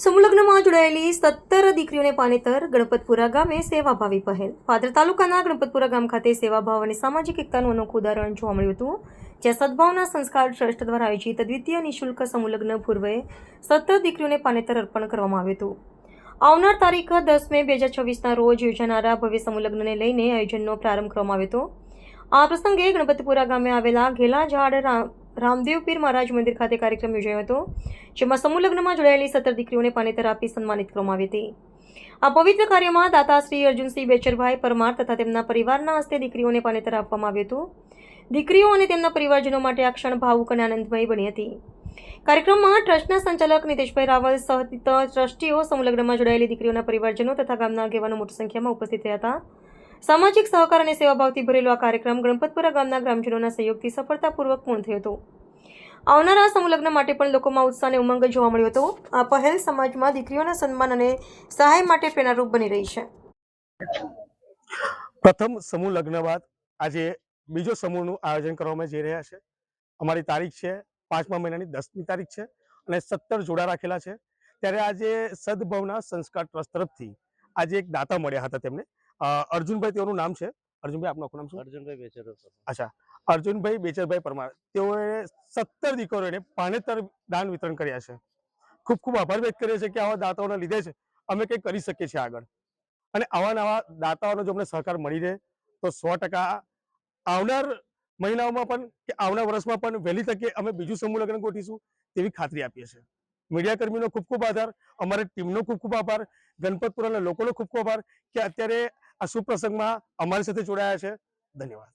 સમૂહલગ્નમાં જોડાયેલી 17 દીકરીઓને પાનેતર. ગણપતપુરા ગામે સેવાભાવી પહેલ. પાદર તાલુકાના ગણપતપુરા ગામ ખાતે સેવાભાવ અને સામાજિક એકતાનું અનોખું ઉદાહરણ જોવા મળ્યું હતું, જ્યાં સદભાવના સંસ્કાર ટ્રસ્ટ દ્વારા આયોજિત અદ્વિતીય નિઃશુલ્ક સમૂહલગ્ન પૂર્વે 17 દીકરીઓને પાનેતર અર્પણ કરવામાં આવ્યું હતું. આવનાર તારીખ 10 મે 2026ના રોજ યોજાનારા ભવ્ય સમૂહલગ્નને લઈને આયોજનનો પ્રારંભ કરવામાં આવ્યો હતો. આ પ્રસંગે ગણપતપુરા ગામે આવેલા ઘેલાઝાડ રામદેવ પીર મહારાજ મંદિર ખાતે કાર્યક્રમ યોજાયો હતો, જેમાં સમૂહલગ્નમાં જોડાયેલી 17 દીકરીઓને પાનેતર આપી સન્માનિત કરવામાં આવી હતી. આ પવિત્ર કાર્યમાં દાતા શ્રી અર્જુનસિંહ બેચરભાઈ પરમાર તથા તેમના પરિવારના હસ્તે દીકરીઓને પાનેતર આપવામાં આવ્યું હતું. દીકરીઓ અને તેમના પરિવારજનો માટે આ ક્ષણ ભાવુક અને આનંદમય બની હતી. કાર્યક્રમમાં ટ્રસ્ટના સંચાલક નિતેશભાઈ રાવલ સહિત ટ્રસ્ટીઓ, સમૂહલગ્નમાં જોડાયેલી દીકરીઓના પરિવારજનો તથા ગામના આગેવાનો મોટી સંખ્યામાં ઉપસ્થિત રહ્યા હતા. સામાજિક સહકાર અને સેવાભાવથી ભરેલો આ કાર્યક્રમ ગણપતપુરા ગામના ગ્રામજનોના સહયોગથી સફળતાપૂર્વક પૂર્ણ થયો હતો. આવનારા સમૂહલગ્ન માટે પણ લોકોમાં ઉત્સાહ અને ઉમંગ જોવા મળ્યો હતો. આ પહેલ સમાજમાં દીકરીઓના સન્માન અને સહાય માટે પ્રેરણારૂપ બની રહી છે. પ્રથમ સમૂહ લગ્ન બાદ આજે બીજો સમૂહનું આયોજન કરવામાં જઈ રહ્યા છે. અમારી તારીખ છે 5મા મહિનાની 10મી તારીખ છે અને 17 જોડા રાખેલા છે. ત્યારે આજે સદભાવના સંસ્કાર ટ્રસ્ટ તરફથી આજે એક દાતા મળ્યા હતા. તેમને અર્જુનભાઈ તેઓનું નામ છે. અર્જુનભાઈ, આપનું આખું નામ શું? અર્જુનભાઈ બેચરભાઈ. અચ્છા, અર્જુનભાઈ બેચરભાઈ પરમાર. તેઓએ 17 દીકરીઓને પાનેતર દાન વિતરણ કર્યા છે. ખૂબ ખૂબ આભાર વ્યક્ત કરીએ છીએ કે આવા દાતાઓના લીધે જ અમે કંઈક કરી શકીએ છીએ આગળ. અને આવા નવા દાતાઓનો જો અમને સહકાર મળી રહે તો 100% આવનાર મહિનાઓમાં પણ કે આવનાર વર્ષમાં પણ વહેલી તકે અમે બીજું સમૂહ લગ્ન ગોઠવીશું તેવી ખાતરી આપીએ છીએ. મીડિયા કર્મીનો ખૂબ ખૂબ આભાર, અમારી ટીમનો ખૂબ ખૂબ આભાર, ગણપતપુરાના લોકોનો ખૂબ ખૂબ આભાર કે અત્યારે આ શુભ પ્રસંગમાં અમારી સાથે જોડાયા છે. ધન્યવાદ.